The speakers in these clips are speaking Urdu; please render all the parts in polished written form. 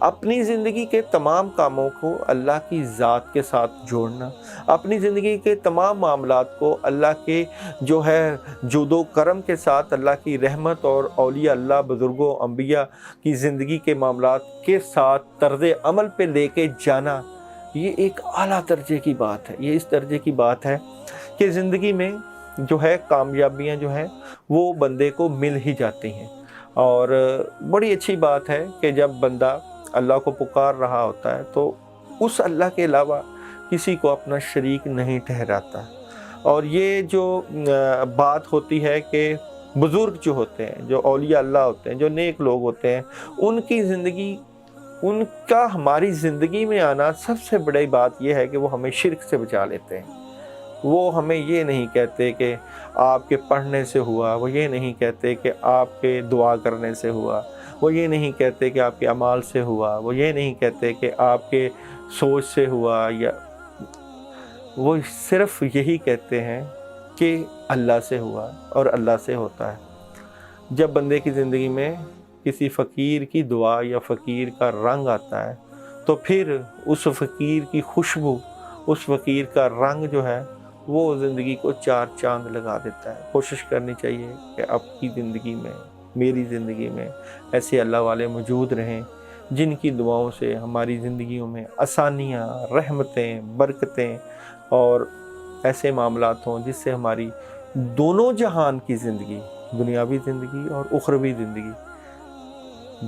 اپنی زندگی کے تمام کاموں کو اللہ کی ذات کے ساتھ جوڑنا، اپنی زندگی کے تمام معاملات کو اللہ کے جو ہے جود و کرم کے ساتھ، اللہ کی رحمت اور اولیاء اللہ بزرگوں انبیاء کی زندگی کے معاملات کے ساتھ طرز عمل پہ لے کے جانا، یہ ایک اعلیٰ درجے کی بات ہے۔ یہ اس درجے کی بات ہے کہ زندگی میں جو ہے کامیابیاں جو ہیں وہ بندے کو مل ہی جاتی ہیں۔ اور بڑی اچھی بات ہے کہ جب بندہ اللہ کو پکار رہا ہوتا ہے تو اس اللہ کے علاوہ کسی کو اپنا شریک نہیں ٹھہراتا۔ اور یہ جو بات ہوتی ہے کہ بزرگ جو ہوتے ہیں، جو اولیاء اللہ ہوتے ہیں، جو نیک لوگ ہوتے ہیں، ان کی زندگی، ان کا ہماری زندگی میں آنا سب سے بڑی بات یہ ہے کہ وہ ہمیں شرک سے بچا لیتے ہیں۔ وہ ہمیں یہ نہیں کہتے کہ آپ کے پڑھنے سے ہوا، وہ یہ نہیں کہتے کہ آپ کے دعا کرنے سے ہوا، وہ یہ نہیں کہتے کہ آپ کے اعمال سے ہوا، وہ یہ نہیں کہتے کہ آپ کے سوچ سے ہوا، یا وہ صرف یہی کہتے ہیں کہ اللہ سے ہوا اور اللہ سے ہوتا ہے۔ جب بندے کی زندگی میں کسی فقیر کی دعا یا فقیر کا رنگ آتا ہے تو پھر اس فقیر کی خوشبو، اس فقیر کا رنگ جو ہے وہ زندگی کو چار چاند لگا دیتا ہے۔ کوشش کرنی چاہیے کہ آپ کی زندگی میں، میری زندگی میں ایسے اللہ والے موجود رہیں جن کی دعاؤں سے ہماری زندگیوں میں آسانیاں، رحمتیں، برکتیں اور ایسے معاملات ہوں جس سے ہماری دونوں جہان کی زندگی، دنیاوی زندگی اور اخروی زندگی،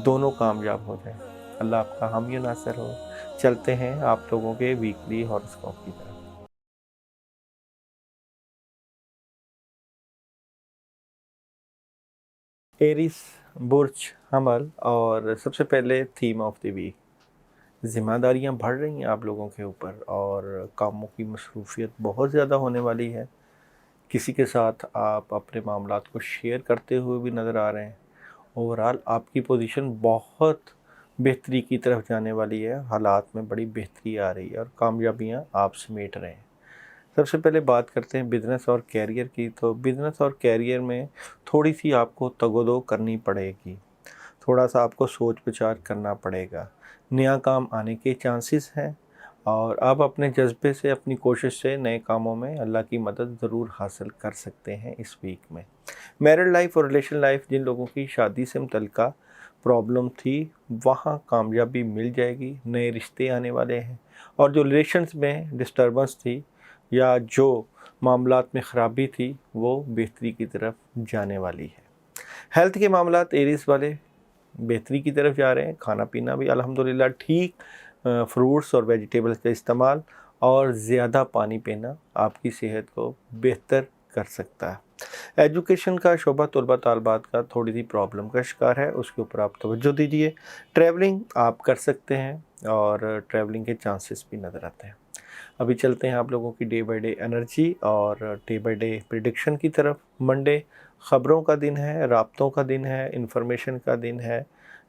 دونوں کامیاب ہو جائیں۔ اللہ آپ کا حامی و ناصر ہو۔ چلتے ہیں آپ لوگوں کے ویکلی ہاروسکوپ کی طرف۔ ایریس، برج حمل، اور سب سے پہلے تھیم آف دی ویک، ذمہ داریاں بڑھ رہی ہیں آپ لوگوں کے اوپر اور کاموں کی مصروفیت بہت زیادہ ہونے والی ہے۔ کسی کے ساتھ آپ اپنے معاملات کو شیئر کرتے ہوئے بھی نظر آ رہے ہیں۔ اوورال آپ کی پوزیشن بہت بہتری کی طرف جانے والی ہے، حالات میں بڑی بہتری آ رہی ہے اور کامیابیاں آپ سمیٹ رہے ہیں۔ سب سے پہلے بات کرتے ہیں بزنس اور کیریئر کی۔ تو بزنس اور کیریئر میں تھوڑی سی آپ کو تگ و دو کرنی پڑے گی، تھوڑا سا آپ کو سوچ بچار کرنا پڑے گا۔ نیا کام آنے کے چانسز ہیں اور آپ اپنے جذبے سے، اپنی کوشش سے نئے کاموں میں اللہ کی مدد ضرور حاصل کر سکتے ہیں اس ویک میں۔ میرڈ لائف اور ریلیشن لائف، جن لوگوں کی شادی سے متعلقہ پرابلم تھی وہاں کامیابی مل جائے گی، نئے رشتے آنے والے ہیں۔ اور جو ریلیشنز میں ڈسٹربنس تھی یا جو معاملات میں خرابی تھی وہ بہتری کی طرف جانے والی ہے۔ ہیلتھ کے معاملات ایریس والے بہتری کی طرف جا رہے ہیں۔ کھانا پینا بھی الحمدللہ ٹھیک، فروٹس اور ویجیٹیبلز کا استعمال اور زیادہ پانی پینا آپ کی صحت کو بہتر کر سکتا ہے۔ ایجوکیشن کا شعبہ، طلبہ طالبات کا تھوڑی سی پرابلم کا شکار ہے، اس کے اوپر آپ توجہ دیجیے۔ ٹریولنگ آپ کر سکتے ہیں اور ٹریولنگ کے چانسز بھی نظر آتے ہیں۔ ابھی چلتے ہیں آپ لوگوں کی ڈے بائی ڈے انرجی اور ڈے بائی ڈے پریڈکشن کی طرف۔ منڈے خبروں کا دن ہے، رابطوں کا دن ہے، انفارمیشن کا دن ہے،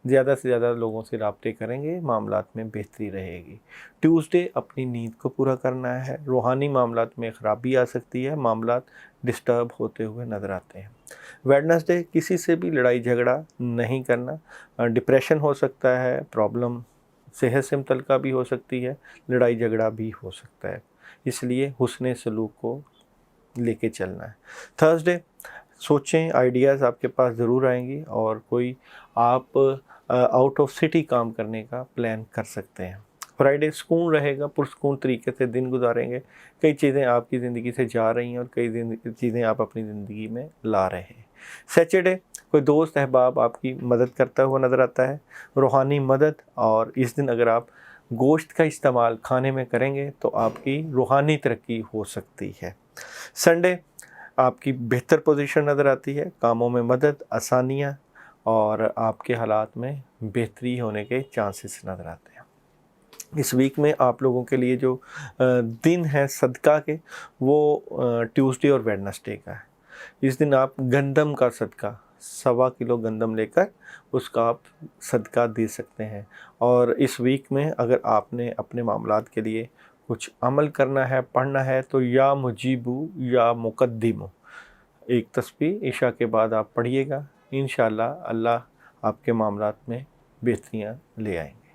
زیادہ سے زیادہ لوگوں سے رابطے کریں گے، معاملات میں بہتری رہے گی۔ ٹیوزڈے اپنی نیند کو پورا کرنا ہے، روحانی معاملات میں خرابی آ سکتی ہے، معاملات ڈسٹرب ہوتے ہوئے نظر آتے ہیں۔ ویڈنسڈے کسی سے بھی لڑائی جھگڑا نہیں کرنا، ڈپریشن ہو سکتا ہے، پرابلم صحت سے متعلقہ بھی ہو سکتی ہے، لڑائی جھگڑا بھی ہو سکتا ہے، اس لیے حسن سلوک کو لے کے چلنا ہے۔ تھرسڈے سوچیں، آئیڈیاز آپ کے پاس ضرور آئیں گی اور کوئی آپ آؤٹ آف سٹی کام کرنے کا پلان کر سکتے ہیں۔ فرائیڈے سکون رہے گا، پرسکون طریقے سے دن گزاریں گے، کئی چیزیں آپ کی زندگی سے جا رہی ہیں اور کئی چیزیں آپ اپنی زندگی میں لا رہے ہیں۔ سیچرڈے کوئی دوست احباب آپ کی مدد کرتا ہوا نظر آتا ہے، روحانی مدد، اور اس دن اگر آپ گوشت کا استعمال کھانے میں کریں گے تو آپ کی روحانی ترقی ہو سکتی ہے۔ سنڈے آپ کی بہتر پوزیشن نظر آتی ہے، کاموں میں مدد، آسانیاں اور آپ کے حالات میں بہتری ہونے کے چانسز نظر آتے ہیں۔ اس ویک میں آپ لوگوں کے لیے جو دن ہے صدقہ کے، وہ ٹیوزڈے اور ویڈنسڈے کا ہے۔ اس دن آپ گندم کا صدقہ 1.25 کلو گندم لے کر اس کا آپ صدقہ دے سکتے ہیں۔ اور اس ویک میں اگر آپ نے اپنے معاملات کے لیے کچھ عمل کرنا ہے، پڑھنا ہے، تو یا مجیبو یا مقدمو ایک تسبیح عشاء کے بعد آپ پڑھیے گا، انشاءاللہ اللہ آپ کے معاملات میں بہتریاں لے آئیں گے۔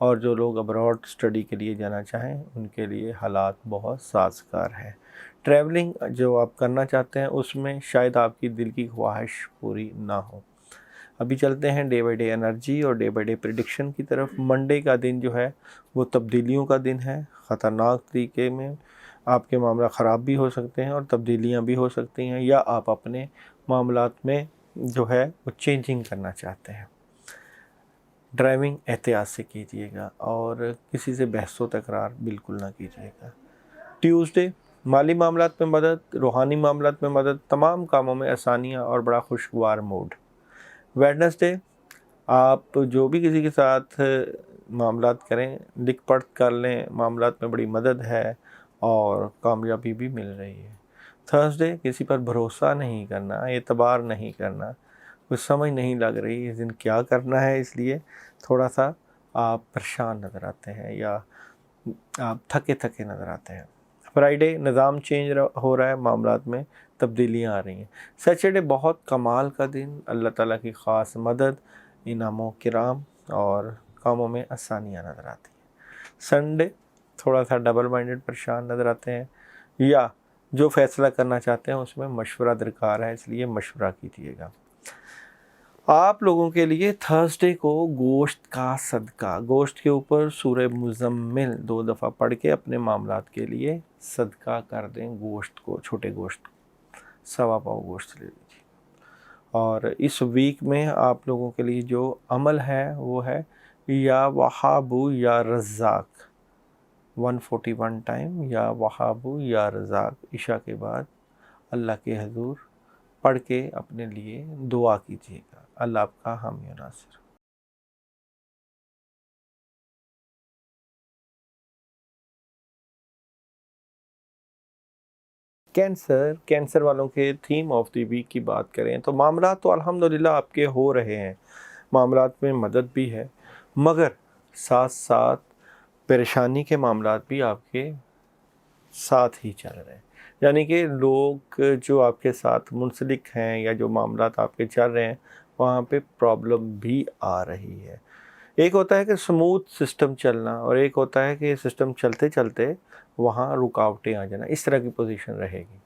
اور جو لوگ ابراڈ اسٹڈی کے لیے جانا چاہیں ان کے لیے حالات بہت سازگار ہیں۔ ٹریولنگ جو آپ کرنا چاہتے ہیں اس میں شاید آپ کی دل کی خواہش پوری نہ ہو۔ ابھی چلتے ہیں ڈے بائی ڈے انرجی اور ڈے بائی ڈے پریڈکشن کی طرف۔ منڈے کا دن جو ہے وہ تبدیلیوں کا دن ہے، خطرناک طریقے میں آپ کے معاملہ خراب بھی ہو سکتے ہیں اور تبدیلیاں بھی ہو سکتی ہیں، یا آپ اپنے معاملات میں جو ہے وہ چینجنگ کرنا چاہتے ہیں۔ ڈرائیونگ احتیاط سے کیجیے گا اور کسی سے بحث و تکرار بالکل نہ کیجیے گا۔ ٹیوزڈے مالی معاملات میں مدد، روحانی معاملات میں مدد، تمام کاموں میں آسانیاں اور بڑا خوشگوار موڈ۔ ویڈنسڈے آپ جو بھی کسی کے ساتھ معاملات کریں لکھ پڑھ کر لیں، معاملات میں بڑی مدد ہے اور کامیابی بھی مل رہی ہے۔ تھرسڈے کسی پر بھروسہ نہیں کرنا، اعتبار نہیں کرنا، کچھ سمجھ نہیں لگ رہی اس دن کیا کرنا ہے، اس لیے تھوڑا سا آپ پریشان نظر آتے ہیں یا آپ تھکے تھکے نظر آتے ہیں۔ فرائیڈے نظام چینج ہو رہا ہے، معاملات میں تبدیلیاں آ رہی ہیں۔ سیچرڈے بہت کمال کا دن، اللہ تعالیٰ کی خاص مدد، انعام و کرام اور کاموں میں آسانیاں نظر آتی ہیں۔ سنڈے تھوڑا سا ڈبل مائنڈڈ پریشان نظر آتے ہیں، یا جو فیصلہ کرنا چاہتے ہیں اس میں مشورہ درکار ہے، اس لیے مشورہ کیجیے گا۔ آپ لوگوں کے لیے تھرسڈے کو گوشت کا صدقہ، گوشت کے اوپر سورہ مزمل 2 دفعہ پڑھ کے اپنے معاملات کے لیے صدقہ کر دیں گوشت کو، چھوٹے گوشت 1.25 پاؤ گوشت لے لیجیے۔ اور اس ویک میں آپ لوگوں کے لیے جو عمل ہے وہ ہے یا وہابو یا رزاق، 141 ٹائم یا وہابو یا رزاق عشاء کے بعد اللہ کے حضور پڑھ کے اپنے لیے دعا کیجیے گا۔ اللہ آپ کا حامی و ناصر۔ کینسر والوں کے تھیم آف دی ویک کی بات کریں تو معاملات تو الحمدللہ آپ کے ہو رہے ہیں، معاملات میں مدد بھی ہے، مگر ساتھ ساتھ پریشانی کے معاملات بھی آپ کے ساتھ ہی چل رہے ہیں، یعنی کہ لوگ جو آپ کے ساتھ منسلک ہیں یا جو معاملات آپ کے چل رہے ہیں وہاں پہ پرابلم بھی آ رہی ہے۔ ایک ہوتا ہے کہ سموتھ سسٹم چلنا اور ایک ہوتا ہے کہ سسٹم چلتے چلتے وہاں رکاوٹیں آ جانا، اس طرح کی پوزیشن رہے گی۔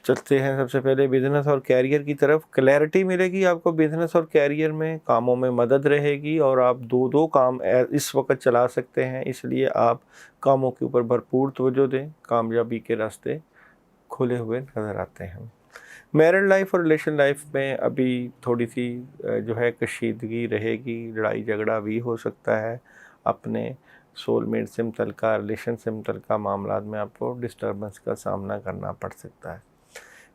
چلتے ہیں سب سے پہلے بزنس اور کیریئر کی طرف۔ کلیئرٹی ملے گی آپ کو بزنس اور کیریئر میں، کاموں میں مدد رہے گی اور آپ 2 کام اس وقت چلا سکتے ہیں، اس لیے آپ کاموں کے اوپر بھرپور توجہ دیں، کامیابی کے راستے کھلے ہوئے نظر آتے ہیں۔ میرڈ لائف اور ریلیشن لائف میں ابھی تھوڑی سی جو ہے کشیدگی رہے گی، لڑائی جھگڑا بھی ہو سکتا ہے، اپنے سول میٹ سے متعلقہ، ریلیشن سے متعلقہ معاملات میں آپ کو ڈسٹربنس کا سامنا کرنا پڑ سکتا ہے۔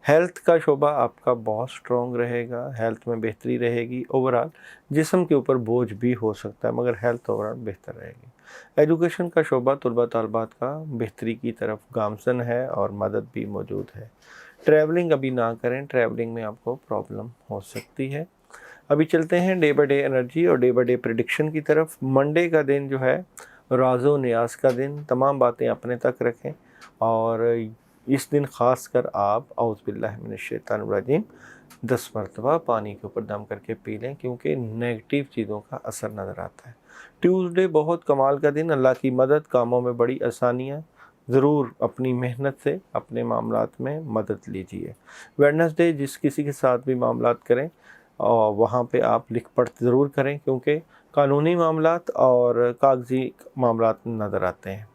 ہیلتھ کا شعبہ آپ کا بہت سٹرونگ رہے گا، ہیلتھ میں بہتری رہے گی، اوورآل جسم کے اوپر بوجھ بھی ہو سکتا ہے مگر ہیلتھ اوورآل بہتر رہے گی۔ ایجوکیشن کا شعبہ طلباء طالبات کا بہتری کی طرف گامزن ہے اور مدد بھی موجود ہے۔ ٹریولنگ ابھی نہ کریں، ٹریولنگ میں آپ کو پرابلم ہو سکتی ہے۔ ابھی چلتے ہیں ڈے بائی ڈے انرجی اور ڈے بائی ڈے پریڈکشن کی طرف۔ منڈے کا دن جو ہے راز و نیاز کا دن، تمام باتیں اپنے تک رکھیں اور اس دن خاص کر آپ اعوذ باللہ من الشیطان الرجیم 10 مرتبہ پانی کے اوپر دم کر کے پی لیں، کیونکہ نیگیٹو چیزوں کا اثر نظر آتا ہے۔ ٹیوزڈے بہت کمال کا دن، اللہ کی مدد، کاموں میں بڑی آسانیاں، ضرور اپنی محنت سے اپنے معاملات میں مدد لیجیے۔ ویڈنسڈے جس کسی کے ساتھ بھی معاملات کریں اور وہاں پہ آپ لکھ پڑھ ضرور کریں، کیونکہ قانونی معاملات اور کاغذی معاملات نظر آتے ہیں۔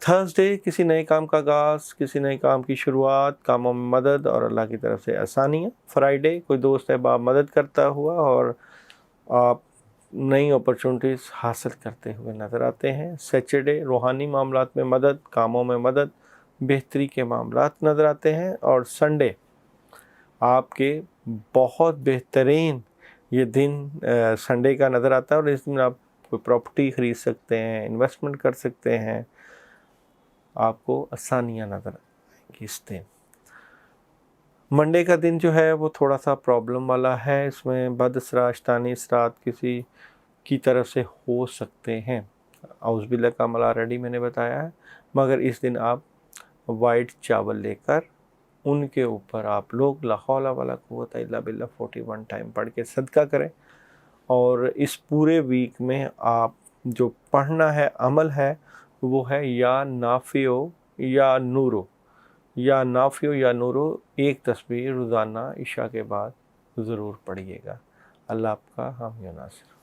تھرسڈے کسی نئے کام کا آغاز، کسی نئے کام کی شروعات، کاموں میں مدد اور اللہ کی طرف سے آسانیاں۔ فرائیڈے کوئی دوست احباب مدد کرتا ہوا اور آپ نئی اپرچونٹیز حاصل کرتے ہوئے نظر آتے ہیں۔ سیچرڈے روحانی معاملات میں مدد، کاموں میں مدد، بہتری کے معاملات نظر آتے ہیں۔ اور سنڈے آپ کے بہت بہترین یہ دن سنڈے کا نظر آتا ہے اور اس دن آپ کوئی پراپرٹی خرید سکتے ہیں، انویسٹمنٹ کر سکتے ہیں، آپ کو آسانیاں نظر آئیں گی اس دن۔ منڈے کا دن جو ہے وہ تھوڑا سا پرابلم والا ہے، اس میں بد اثرات، شیطانی اثرات کسی کی طرف سے ہو سکتے ہیں۔ اعوذ باللہ کا عمل آلریڈی میں نے بتایا ہے، مگر اس دن آپ وائٹ چاول لے کر ان کے اوپر آپ لوگ لا حول ولا قوت الا باللہ 41 ٹائم پڑھ کے صدقہ کریں، اور اس پورے ویک میں آپ جو پڑھنا ہے عمل ہے وہ ہے یا نافع یا نورو، یا نافع یا نورو، ایک تسبیح روزانہ عشاء کے بعد ضرور پڑھیے گا۔ اللہ آپ کا حامی و ناصر۔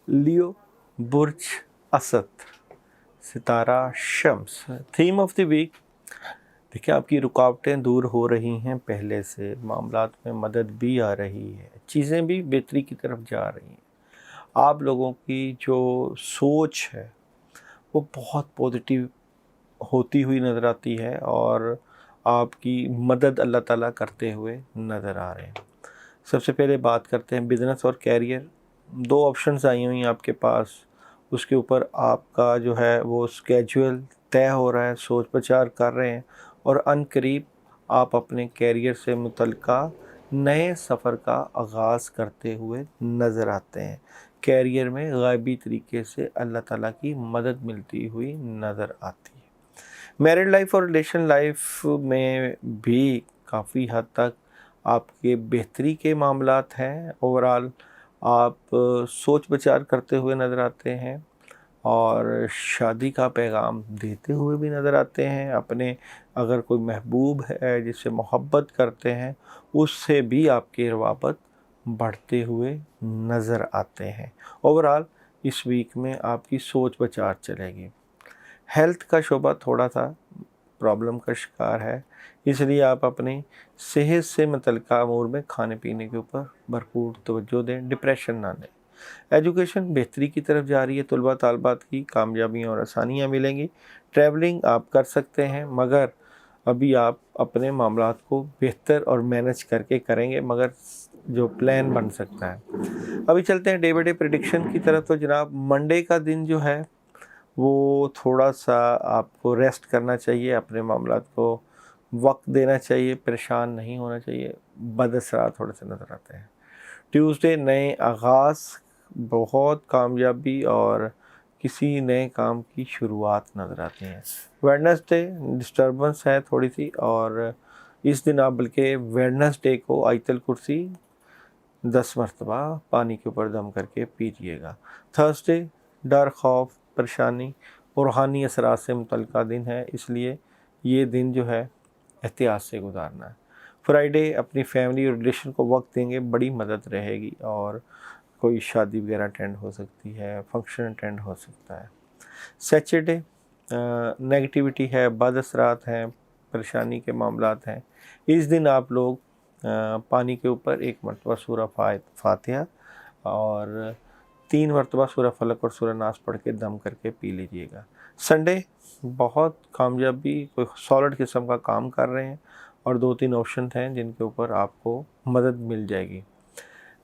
لیو، برج اسد، ستارہ شمس۔ تھیم آف دی ویک، دیکھیں آپ کی رکاوٹیں دور ہو رہی ہیں پہلے سے، معاملات میں مدد بھی آ رہی ہے، چیزیں بھی بہتری کی طرف جا رہی ہیں۔ آپ لوگوں کی جو سوچ ہے وہ بہت پازیٹیو ہوتی ہوئی نظر آتی ہے، اور آپ کی مدد اللہ تعالیٰ کرتے ہوئے نظر آ رہے ہیں۔ سب سے پہلے بات کرتے ہیں بزنس اور کیریئر۔ دو آپشنز آئی ہوئی ہیں آپ کے پاس، اس کے اوپر آپ کا جو ہے وہ اسکیجول طے ہو رہا ہے، سوچ بچار کر رہے ہیں، اور ان قریب آپ اپنے کیریئر سے متعلقہ نئے سفر کا آغاز کرتے ہوئے نظر آتے ہیں۔ کیریئر میں غائبی طریقے سے اللہ تعالیٰ کی مدد ملتی ہوئی نظر آتی ہے۔ میرڈ لائف اور ریلیشن لائف میں بھی کافی حد تک آپ کے بہتری کے معاملات ہیں۔ اوورال آپ سوچ بچار کرتے ہوئے نظر آتے ہیں، اور شادی کا پیغام دیتے ہوئے بھی نظر آتے ہیں۔ اپنے اگر کوئی محبوب ہے جس سے محبت کرتے ہیں، اس سے بھی آپ کے روابط بڑھتے ہوئے نظر آتے ہیں۔ اوورال اس ویک میں آپ کی سوچ بچار چلے گی۔ ہیلتھ کا شعبہ تھوڑا سا پرابلم کا شکار ہے، اس لیے آپ اپنی صحت سے متعلقہ امور میں کھانے پینے کے اوپر بھرپور توجہ دیں، ڈپریشن نہ لیں۔ ایجوکیشن بہتری کی طرف جا رہی ہے، طلباء طالبات کی کامیابیاں اور آسانیاں ملیں گی۔ ٹریولنگ آپ کر سکتے ہیں، مگر ابھی آپ اپنے معاملات کو بہتر اور مینج کر کے کریں گے، مگر جو پلان بن سکتا ہے۔ ابھی چلتے ہیں ڈے بائی ڈے پریڈکشن کی طرف۔ تو جناب منڈے کا دن جو ہے وہ تھوڑا سا آپ کو ریسٹ کرنا چاہیے، اپنے معاملات کو وقت دینا چاہیے، پریشان نہیں ہونا چاہیے، بد اثرات تھوڑے سے نظر آتے ہیں۔ ٹیوزڈے نئے آغاز، بہت کامیابی اور کسی نئے کام کی شروعات نظر آتی ہیں۔ ویڈنسڈے ڈسٹربنس ہے تھوڑی سی، اور اس دن آپ بلکہ ویڈنسڈے کو آیت الکرسی 10 مرتبہ پانی کے اوپر دم کر کے پیجیے گا۔ تھرسڈے ڈر، خوف، پریشانی اور روحانی اثرات سے متعلقہ دن ہے، اس لیے یہ دن جو ہے احتیاط سے گزارنا ہے۔ فرائیڈے اپنی فیملی اور ریلیشن کو وقت دیں گے، بڑی مدد رہے گی، اور کوئی شادی وغیرہ اٹینڈ ہو سکتی ہے، فنکشن اٹینڈ ہو سکتا ہے۔ سیچرڈے نیگیٹیوٹی ہے، بد اثرات ہیں، پریشانی کے معاملات ہیں۔ اس دن آپ لوگ پانی کے اوپر 1 مرتبہ سورہ فاتحہ اور 3 مرتبہ سورہ فلق اور سورہ ناس پڑھ کے دم کر کے پی لیجئے گا۔ سنڈے بہت کامیابی، کوئی سالڈ قسم کا کام کر رہے ہیں، اور 2-3 آپشن ہیں جن کے اوپر آپ کو مدد مل جائے گی۔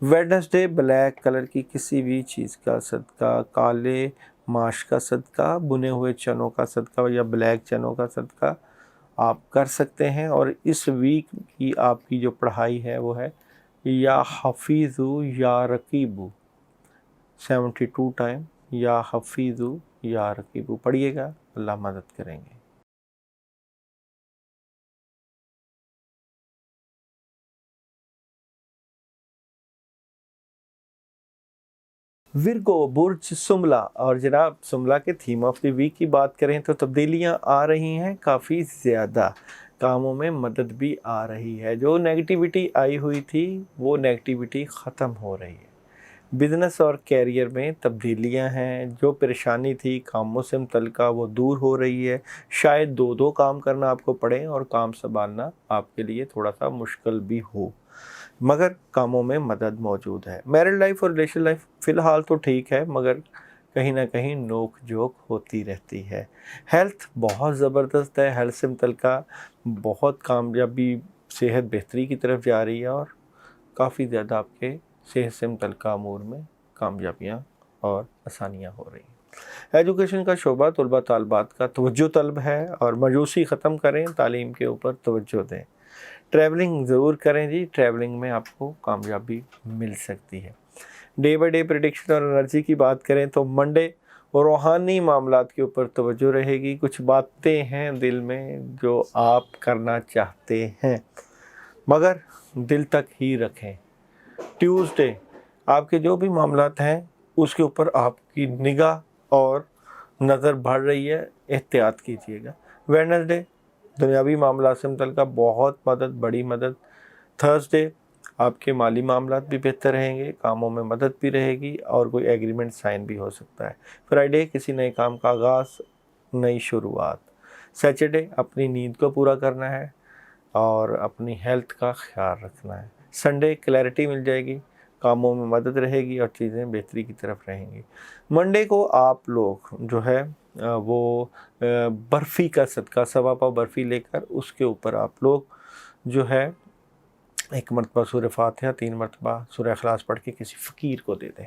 ویڈنسڈے بلیک کلر کی کسی بھی چیز کا صدقہ، کالے ماش کا صدقہ، بنے ہوئے چنوں کا صدقہ یا بلیک چنوں کا صدقہ آپ کر سکتے ہیں۔ اور اس ویک کی آپ کی جو پڑھائی ہے وہ ہے یا حفیظو یا رقیبو، 72 ٹائم یا حفیظو یا رقیبو پڑھیے گا، اللہ مدد کریں گے۔ ورگو برج سملہ، اور جناب سملہ کے تھیم آف دی ویک کی بات کریں تو تبدیلیاں آ رہی ہیں کافی زیادہ، کاموں میں مدد بھی آ رہی ہے، جو نیگیٹیوٹی آئی ہوئی تھی وہ نیگیٹیوٹی ختم ہو رہی ہے۔ بزنس اور کیریئر میں تبدیلیاں ہیں، جو پریشانی تھی کاموں سے متعلقہ وہ دور ہو رہی ہے۔ شاید 2 کام کرنا آپ کو پڑے اور کام سنبھالنا آپ کے لیے تھوڑا سا مشکل بھی ہو، مگر کاموں میں مدد موجود ہے۔ میرڈ لائف اور ریلیشن لائف فی الحال تو ٹھیک ہے، مگر کہیں نہ کہیں نوک جھوک ہوتی رہتی ہے۔ ہیلتھ بہت زبردست ہے، ہیلتھ سے متعلقہ بہت کامیابی، صحت بہتری کی طرف جا رہی ہے، اور کافی زیادہ آپ کے صحت سے متعلقہ امور میں کامیابیاں اور آسانیاں ہو رہی ہیں۔ ایجوکیشن کا شعبہ طلباء طالبات کا توجہ طلب ہے، اور مایوسی ختم کریں، تعلیم کے اوپر توجہ دیں۔ ٹریولنگ ضرور کریں جی، ٹریولنگ میں آپ کو کامیابی مل سکتی ہے۔ ڈے بائی ڈے پریڈکشن اور انرجی کی بات کریں تو منڈے روحانی معاملات کے اوپر توجہ رہے گی. کچھ باتیں ہیں دل میں جو آپ کرنا چاہتے ہیں مگر دل تک ہی رکھیں. ٹیوزڈے آپ کے جو بھی معاملات ہیں اس کے اوپر آپ کی نگاہ اور نظر بڑھ رہی ہے, احتیاط کیجیے گا. ویڈنسڈے دنیاوی معاملات سے متعلقہ بہت مدد, بڑی مدد. تھرسڈے آپ کے مالی معاملات بھی بہتر رہیں گے, کاموں میں مدد بھی رہے گی اور کوئی ایگریمنٹ سائن بھی ہو سکتا ہے. فرائیڈے کسی نئے کام کا آغاز, نئی شروعات. سیٹرڈے اپنی نیند کو پورا کرنا ہے اور اپنی ہیلتھ کا خیال رکھنا ہے. سنڈے کلیئرٹی مل جائے گی, کاموں میں مدد رہے گی اور چیزیں بہتری کی طرف رہیں گی. منڈے کو آپ لوگ جو ہے وہ برفی کا صدقہ, سوا پاؤ برفی لے کر اس کے اوپر آپ لوگ جو ہے 1 مرتبہ سورہ فاتحہ, 3 مرتبہ سورہ اخلاص پڑھ کے کسی فقیر کو دے دیں.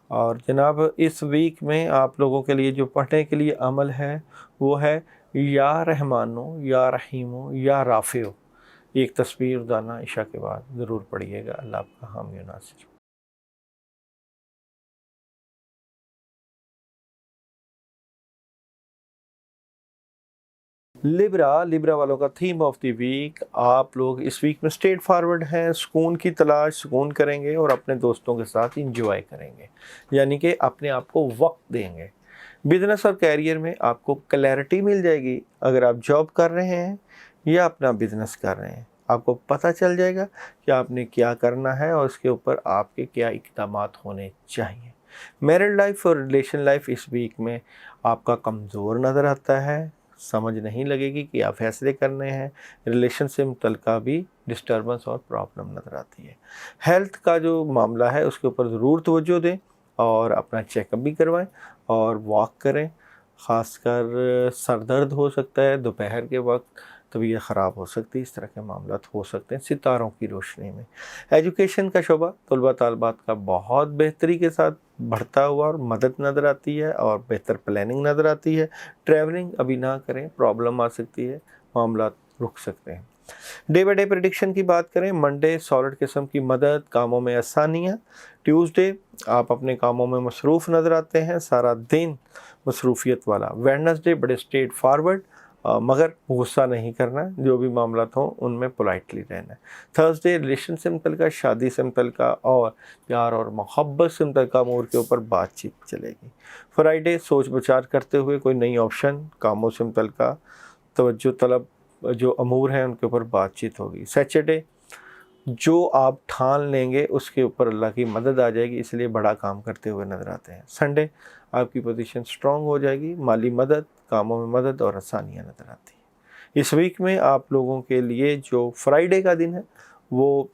اور جناب اس ویک میں آپ لوگوں کے لیے جو پڑھنے کے لیے عمل ہے وہ ہے یا رحمانو یا رحیمو یا رافعو. ایک تسبیح روزانہ عشاء کے بعد ضرور پڑھیے گا. اللہ آپ کا حامی و ناصر. لیبرا والوں کا تھیم آف دی ویک, آپ لوگ اس ویک میں اسٹریٹ فارورڈ ہیں, سکون کی تلاش, سکون کریں گے اور اپنے دوستوں کے ساتھ انجوائے کریں گے, یعنی کہ اپنے آپ کو وقت دیں گے. بزنس اور کیریئر میں آپ کو کلیئرٹی مل جائے گی. اگر آپ جاب کر رہے ہیں یا اپنا بزنس کر رہے ہیں, آپ کو پتہ چل جائے گا کہ آپ نے کیا کرنا ہے اور اس کے اوپر آپ کے کیا اقدامات ہونے چاہیے. میرڈ لائف اور ریلیشن لائف اس ویک میں آپ کا کمزور نظر آتا ہے, سمجھ نہیں لگے گی کہ آپ فیصلے کرنے ہیں. ریلیشن سے متعلقہ بھی ڈسٹربنس اور پرابلم نظر آتی ہے. ہیلتھ کا جو معاملہ ہے اس کے اوپر ضرور توجہ دیں اور اپنا چیک اپ بھی کروائیں اور واک کریں. خاص کر سر درد ہو سکتا ہے دوپہر کے وقت, طبیعت خراب ہو سکتی ہے, اس طرح کے معاملات ہو سکتے ہیں ستاروں کی روشنی میں. ایجوکیشن کا شعبہ طلباء طالبات کا بہت بہتری کے ساتھ بڑھتا ہوا اور مدد نظر آتی ہے اور بہتر پلاننگ نظر آتی ہے. ٹریولنگ ابھی نہ کریں, پرابلم آ سکتی ہے, معاملات رک سکتے ہیں. ڈے بائی ڈے پریڈکشن کی بات کریں, منڈے سالڈ قسم کی مدد, کاموں میں آسانیاں. ٹیوزڈے آپ اپنے کاموں میں مصروف نظر آتے ہیں, سارا دن مصروفیت والا. ویڈنسڈے بڑے اسٹریٹ فارورڈ, مگر غصہ نہیں کرنا, جو بھی معاملات ہوں ان میں پولائٹلی رہنا ہے. تھرسڈے ریلیشن سے متعلقہ, شادی سے متعلقہ اور پیار اور محبت سے متعلقہ امور کے اوپر بات چیت چلے گی. فرائیڈے سوچ بچار کرتے ہوئے کوئی نئی آپشن, کاموں سے متعلقہ توجہ طلب جو امور ہیں ان کے اوپر بات چیت ہوگی. سیٹرڈے جو آپ ٹھان لیں گے اس کے اوپر اللہ کی مدد آ جائے گی, اس لیے بڑا کام کرتے ہوئے نظر آتے ہیں. سنڈے آپ کی پوزیشن سٹرونگ ہو جائے گی, مالی مدد, کاموں میں مدد اور آسانیاں نظر آتی ہیں. اس ویک میں آپ لوگوں کے لیے جو فرائیڈے کا دن ہے وہ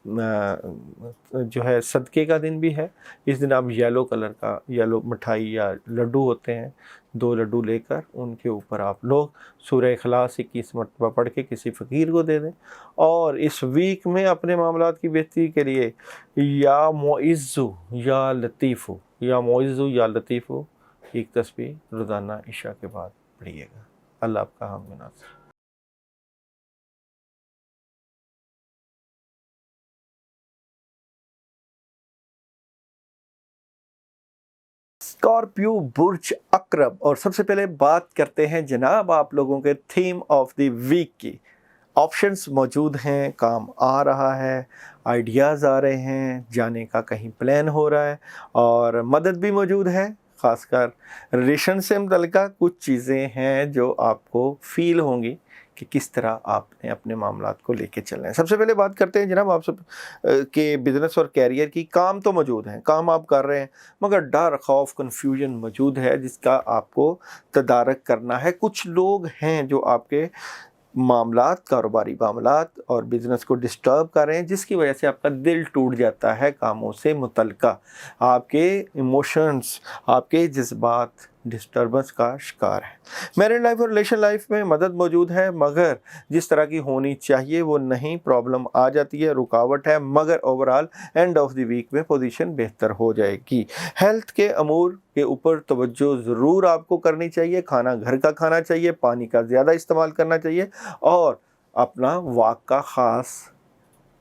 جو ہے صدقے کا دن بھی ہے. اس دن آپ یلو کلر کا, یلو مٹھائی یا لڈو ہوتے ہیں, 2 لڈو لے کر ان کے اوپر آپ لوگ سورہ اخلاص 21 مرتبہ پڑھ کے کسی فقیر کو دے دیں. اور اس ویک میں اپنے معاملات کی بہتری کے لیے یا معزو یا لطیفو, یا معزو یا لطیفو ایک تسبیح روزانہ عشاء کے بعد پڑھیے گا. اللہ آپ کا حامی و ناصر. اسکارپیو برج اقرب, اور سب سے پہلے بات کرتے ہیں جناب آپ لوگوں کے تھیم آف دی ویک کی. آپشنز موجود ہیں, کام آ رہا ہے, آئیڈیاز آ رہے ہیں, جانے کا کہیں پلان ہو رہا ہے اور مدد بھی موجود ہے. خاص کر ریلیشن سے متعلقہ کچھ چیزیں ہیں جو آپ کو فیل ہوں گی کہ کس طرح آپ نے اپنے معاملات کو لے کے چلنا ہے. سب سے پہلے بات کرتے ہیں جناب آپ سب کے بزنس اور کیریئر کی. کام تو موجود ہیں, کام آپ کر رہے ہیں, مگر ڈر, خوف, کنفیوژن موجود ہے جس کا آپ کو تدارک کرنا ہے. کچھ لوگ ہیں جو آپ کے معاملات, کاروباری معاملات اور بزنس کو ڈسٹرب کر رہے ہیں, جس کی وجہ سے آپ کا دل ٹوٹ جاتا ہے کاموں سے متعلقہ. آپ کے ایموشنز, آپ کے جذبات ڈسٹربنس کا شکار ہیں. میرڈ لائف اور ریلیشن لائف میں مدد موجود ہے مگر جس طرح کی ہونی چاہیے وہ نہیں. پرابلم آ جاتی ہے, رکاوٹ ہے, مگر overall end of the week میں پوزیشن بہتر ہو جائے گی. ہیلتھ کے امور کے اوپر توجہ ضرور آپ کو کرنی چاہیے. کھانا گھر کا کھانا چاہیے, پانی کا زیادہ استعمال کرنا چاہیے اور اپنا واک کا خاص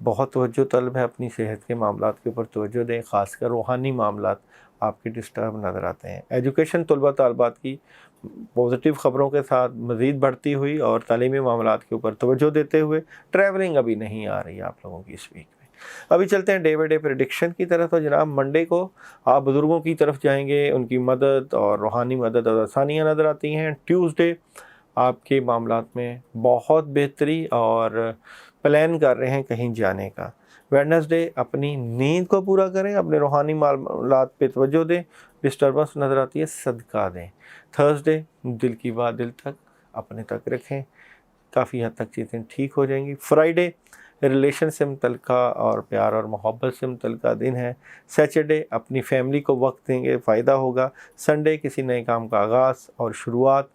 بہت توجہ طلب ہے، اپنی صحت کے معاملات کے اوپر توجہ دیں، خاص کر روحانی معاملات آپ کے ڈسٹرب نظر آتے ہیں۔ ایجوکیشن طلبہ طالبات کی پازیٹیو خبروں کے ساتھ مزید بڑھتی ہوئی اور تعلیمی معاملات کے اوپر توجہ دیتے ہوئے ٹریولنگ ابھی نہیں آ رہی ہے آپ لوگوں کی اس ویک میں۔ ابھی چلتے ہیں ڈے بائی ڈے پریڈکشن کی طرف۔ تو جناب منڈے کو آپ بزرگوں کی طرف جائیں گے، ان کی مدد اور روحانی مدد اور آسانیاں نظر آتی ہیں۔ ٹیوزڈے آپ کے معاملات میں بہت بہتری اور پلان کر رہے ہیں کہیں جانے کا۔ ویڈنسڈے اپنی نیند کو پورا کریں، اپنے روحانی معاملات پہ توجہ دیں، ڈسٹربنس نظر آتی ہے صدقہ دیں۔ تھرسڈے دل کی بات دل تک اپنے تک رکھیں، کافی حد تک چیزیں ٹھیک ہو جائیں گی۔ فرائیڈے ریلیشن سے متعلقہ اور پیار اور محبت سے متعلقہ دن ہے۔ سیچرڈے اپنی فیملی کو وقت دیں گے، فائدہ ہوگا۔ سنڈے کسی نئے کام کا آغاز اور شروعات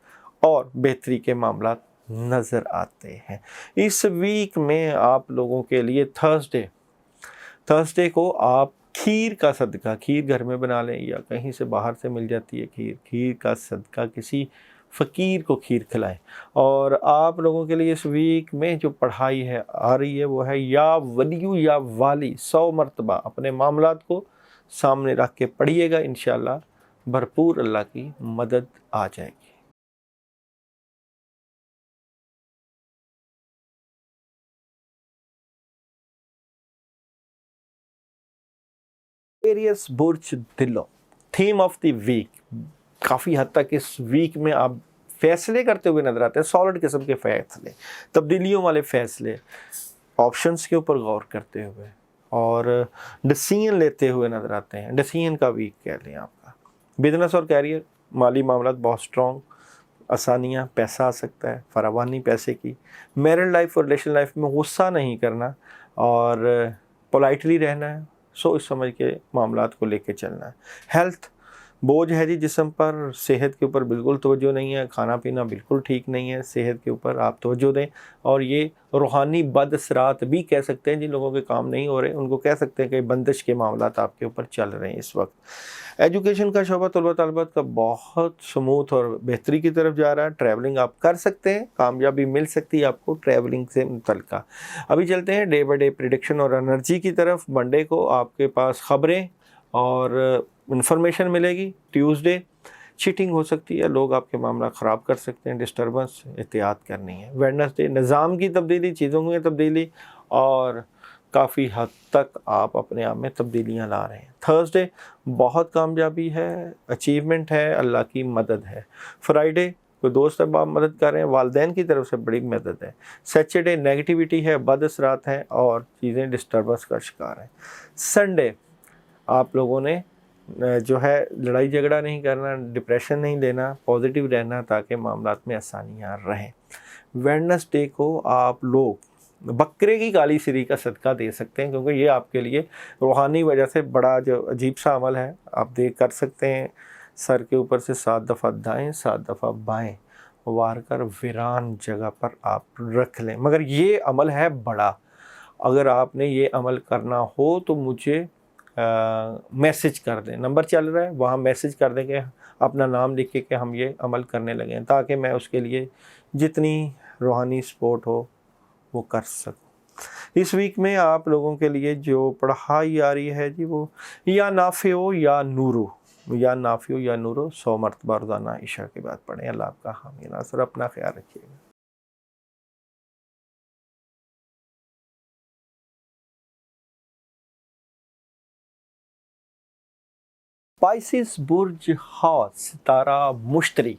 اور بہتری کے معاملات نظر آتے ہیں۔ اس ویک میں آپ لوگوں کے لیے تھرسڈے کو آپ کھیر کا صدقہ، کھیر گھر میں بنا لیں یا کہیں سے باہر سے مل جاتی ہے کھیر کا صدقہ کسی فقیر کو کھیر کھلائیں۔ اور آپ لوگوں کے لیے اس ویک میں جو پڑھائی ہے آ رہی ہے وہ ہے یا ولیو یا والی، 100 مرتبہ اپنے معاملات کو سامنے رکھ کے پڑھیے گا، انشاءاللہ بھرپور اللہ کی مدد آ جائے گی۔ ایریس برج دلو، تھیم آف دی ویک، کافی حد تک اس ویک میں آپ فیصلے کرتے ہوئے نظر آتے ہیں، سالڈ قسم کے فیصلے، تبدیلیوں والے فیصلے، آپشنز کے اوپر غور کرتے ہوئے اور ڈیسیژن لیتے ہوئے نظر آتے ہیں۔ ڈیسیژن کا ویک کہہ لیں آپ کا۔ بزنس اور کیریئر، مالی معاملات بہت سٹرونگ، آسانیاں، پیسہ آ سکتا ہے، فراوانی پیسے کی۔ میرڈ لائف اور ریلیشن لائف میں غصہ نہیں کرنا اور پولائٹلی رہنا ہے، سوچ سمجھ کے معاملات کو لے کے چلنا ہے۔ ہیلتھ بوجھ ہے جی جسم پر، صحت کے اوپر بالکل توجہ نہیں ہے، کھانا پینا بالکل ٹھیک نہیں ہے، صحت کے اوپر آپ توجہ دیں۔ اور یہ روحانی بد اثرات بھی کہہ سکتے ہیں، جن لوگوں کے کام نہیں ہو رہے ان کو کہہ سکتے ہیں کہ بندش کے معاملات آپ کے اوپر چل رہے ہیں اس وقت۔ ایجوکیشن کا شعبہ طلبہ طالبات کا بہت سموتھ اور بہتری کی طرف جا رہا ہے۔ ٹریولنگ آپ کر سکتے ہیں، کامیابی مل سکتی ہے آپ کو ٹریولنگ سے متعلقہ۔ ابھی چلتے ہیں ڈے بائی ڈے پریڈکشن اور انرجی کی طرف۔ منڈے کو آپ کے پاس خبریں اور انفارمیشن ملے گی۔ ٹیوزڈے چیٹنگ ہو سکتی ہے، لوگ آپ کے معاملہ خراب کر سکتے ہیں، ڈسٹربنس احتیاط کرنی ہے۔ ویڈنسڈے نظام کی تبدیلی، چیزوں کی تبدیلی اور کافی حد تک آپ اپنے آپ میں تبدیلیاں لا رہے ہیں۔ تھرسڈے بہت کامیابی ہے، اچیومنٹ ہے، اللہ کی مدد ہے۔ فرائیڈے کوئی دوست احباب مدد کر رہے ہیں، والدین کی طرف سے بڑی مدد ہے۔ سیچرڈے نیگیٹیوٹی ہے، بد اثرات ہیں اور چیزیں ڈسٹربنس کا شکار ہیں۔ سنڈے آپ لوگوں نے جو ہے لڑائی جھگڑا نہیں کرنا، ڈپریشن نہیں لینا، پازیٹیو رہنا تاکہ معاملات میں آسانیاں رہیں۔ ویڈنسڈے کو آپ لوگ بکرے کی کالی سری کا صدقہ دے سکتے ہیں، کیونکہ یہ آپ کے لیے روحانی وجہ سے بڑا جو عجیب سا عمل ہے، آپ کر سکتے ہیں۔ سر کے اوپر سے 7 دفعہ دائیں 7 دفعہ بائیں وار کر ویران جگہ پر آپ رکھ لیں، مگر یہ عمل ہے بڑا۔ اگر آپ نے یہ عمل کرنا ہو تو مجھے میسج کر دیں، نمبر چل رہا ہے وہاں میسج کر دیں کہ اپنا نام لکھ کے کہ ہم یہ عمل کرنے لگے ہیں، تاکہ میں اس کے لیے جتنی روحانی سپورٹ ہو وہ کر سکوں۔ اس ویک میں آپ لوگوں کے لیے جو پڑھائی آ رہی ہے جی وہ یا نافع ہو یا نورو، یا نافع ہو یا نورو، 100 مرتبہ روزانہ عشاء کے بعد پڑھیں۔ اللہ آپ کا حامی ناصر، اپنا خیال رکھیے گا۔ اسپائسز برج ہاؤس، ستارہ مشتری،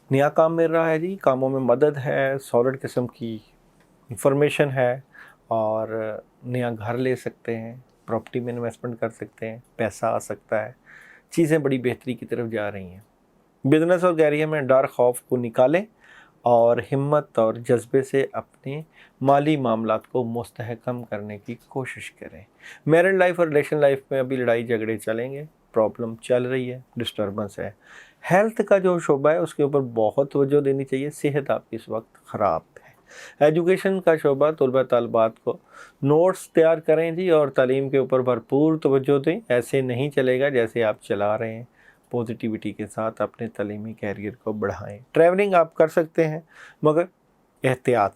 نیا کام مل رہا ہے جی، کاموں میں مدد ہے، سالڈ قسم کی انفارمیشن ہے اور نیا گھر لے سکتے ہیں، پراپرٹی میں انویسٹمنٹ کر سکتے ہیں، پیسہ آ سکتا ہے، چیزیں بڑی بہتری کی طرف جا رہی ہیں۔ بزنس اور کیریئر میں ڈر خوف کو نکالیں اور ہمت اور جذبے سے اپنے مالی معاملات کو مستحکم کرنے کی کوشش کریں۔ میرڈ لائف اور ریلیشن لائف میں ابھی لڑائی جھگڑے چلیں گے، پرابلم چل رہی ہے، ڈسٹربنس ہے۔ ہیلتھ کا جو شعبہ ہے اس کے اوپر بہت توجہ دینی چاہیے، صحت آپ کی اس وقت خراب ہے۔ ایجوکیشن کا شعبہ، طلبہ طالبات کو نوٹس تیار کریں جی اور تعلیم کے اوپر بھرپور توجہ دیں، ایسے نہیں چلے گا جیسے آپ چلا رہے ہیں۔ پوزیٹیوٹی کے ساتھ اپنے تعلیمی کیریئر کو بڑھائیں۔ ٹریولنگ آپ کر سکتے ہیں مگر احتیاط